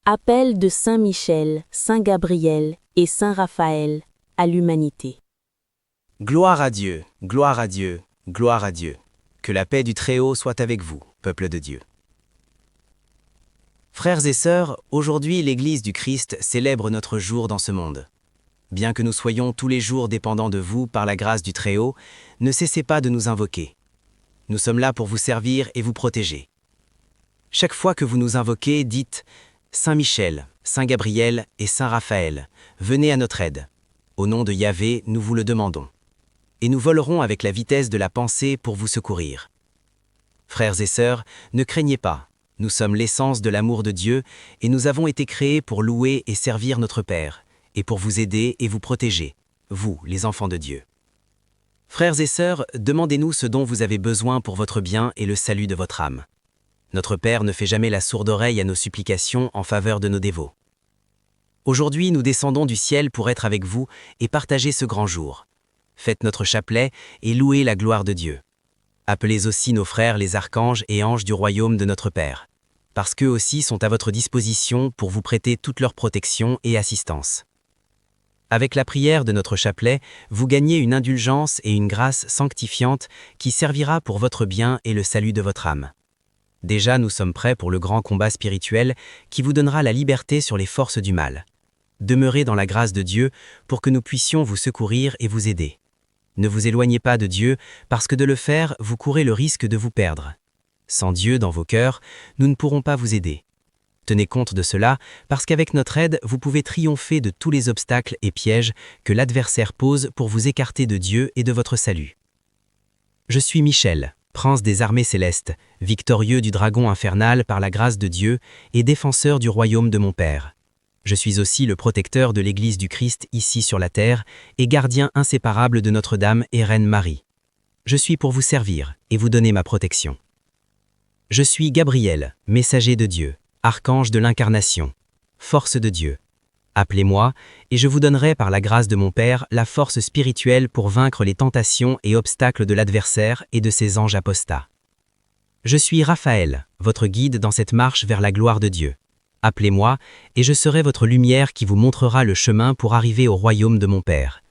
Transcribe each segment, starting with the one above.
Appel de Saint Michel, Saint Gabriel et Saint Raphaël à l'humanité. Gloire à Dieu, gloire à Dieu, gloire à Dieu. Que la paix du Très-Haut soit avec vous, peuple de Dieu. Frères et sœurs, aujourd'hui l'Église du Christ célèbre notre jour dans ce monde. Bien que nous soyons tous les jours dépendants de vous par la grâce du Très-Haut, ne cessez pas de nous invoquer. Nous sommes là pour vous servir et vous protéger. Chaque fois que vous nous invoquez, dites « Saint Michel, Saint Gabriel et Saint Raphaël, venez à notre aide. Au nom de Yahvé, nous vous le demandons. Et nous volerons avec la vitesse de la pensée pour vous secourir. Frères et sœurs, ne craignez pas. Nous sommes l'essence de l'amour de Dieu et nous avons été créés pour louer et servir notre Père, et pour vous aider et vous protéger, vous, les enfants de Dieu. Frères et sœurs, demandez-nous ce dont vous avez besoin pour votre bien et le salut de votre âme. Notre Père ne fait jamais la sourde oreille à nos supplications en faveur de nos dévots. Aujourd'hui, nous descendons du ciel pour être avec vous et partager ce grand jour. Faites notre chapelet et louez la gloire de Dieu. Appelez aussi nos frères les archanges et anges du royaume de notre Père, parce qu'eux aussi sont à votre disposition pour vous prêter toute leur protection et assistance. Avec la prière de notre chapelet, vous gagnez une indulgence et une grâce sanctifiante qui servira pour votre bien et le salut de votre âme. Déjà, nous sommes prêts pour le grand combat spirituel qui vous donnera la liberté sur les forces du mal. Demeurez dans la grâce de Dieu pour que nous puissions vous secourir et vous aider. Ne vous éloignez pas de Dieu parce que de le faire, vous courez le risque de vous perdre. Sans Dieu dans vos cœurs, nous ne pourrons pas vous aider. Tenez compte de cela parce qu'avec notre aide, vous pouvez triompher de tous les obstacles et pièges que l'adversaire pose pour vous écarter de Dieu et de votre salut. Je suis Michel, prince des armées célestes, victorieux du dragon infernal par la grâce de Dieu et défenseur du royaume de mon Père. Je suis aussi le protecteur de l'Église du Christ ici sur la terre et gardien inséparable de Notre-Dame et Reine Marie. Je suis pour vous servir et vous donner ma protection. Je suis Gabriel, messager de Dieu, archange de l'incarnation, force de Dieu. Appelez-moi et je vous donnerai par la grâce de mon Père la force spirituelle pour vaincre les tentations et obstacles de l'adversaire et de ses anges apostats. Je suis Raphaël, votre guide dans cette marche vers la gloire de Dieu. Appelez-moi et je serai votre lumière qui vous montrera le chemin pour arriver au royaume de mon Père.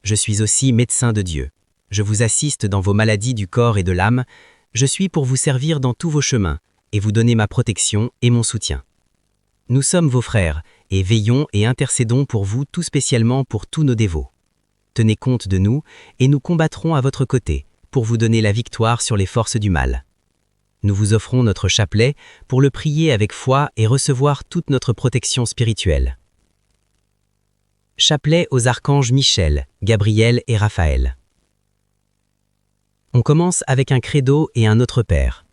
Je suis aussi médecin de Dieu. Je vous assiste dans vos maladies du corps et de l'âme. Je suis pour vous servir dans tous vos chemins et vous donner ma protection et mon soutien. Nous sommes vos frères et veillons et intercédons pour vous tout spécialement pour tous nos dévots. Tenez compte de nous et nous combattrons à votre côté pour vous donner la victoire sur les forces du mal. Nous vous offrons notre chapelet pour le prier avec foi et recevoir toute notre protection spirituelle. Chapelet aux archanges Michel, Gabriel et Raphaël. On commence avec un credo et un Notre Père.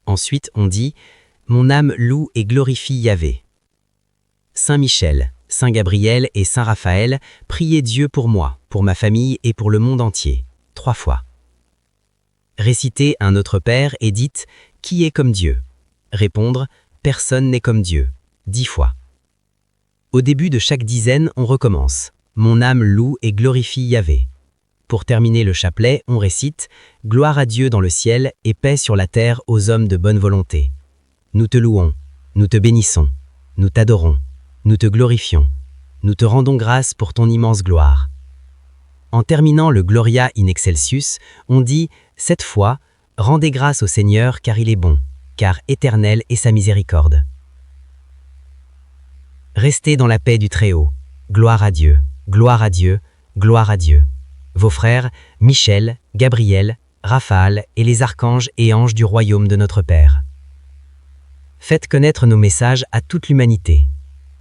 Ensuite, on dit « Mon âme loue et glorifie Yahvé ». Saint Michel, Saint Gabriel et Saint Raphaël, priez Dieu pour moi, pour ma famille et pour le monde entier, 3 fois. Récitez un Notre Père et dites « Qui est comme Dieu ?» Répondre « Personne n'est comme Dieu » 10 fois. Au début de chaque dizaine, on recommence « Mon âme loue et glorifie Yahvé ». Pour terminer le chapelet, on récite « Gloire à Dieu dans le ciel et paix sur la terre aux hommes de bonne volonté. Nous te louons, nous te bénissons, nous t'adorons, nous te glorifions, nous te rendons grâce pour ton immense gloire. » En terminant le Gloria in excelsis, on dit « Cette fois, rendez grâce au Seigneur car il est bon, car éternelle est sa miséricorde. » Restez dans la paix du Très-Haut. Gloire à Dieu, gloire à Dieu, gloire à Dieu. Vos frères, Michel, Gabriel, Raphaël et les archanges et anges du royaume de notre Père. Faites connaître nos messages à toute l'humanité.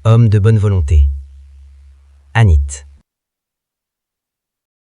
Hommes de bonne volonté. Anit.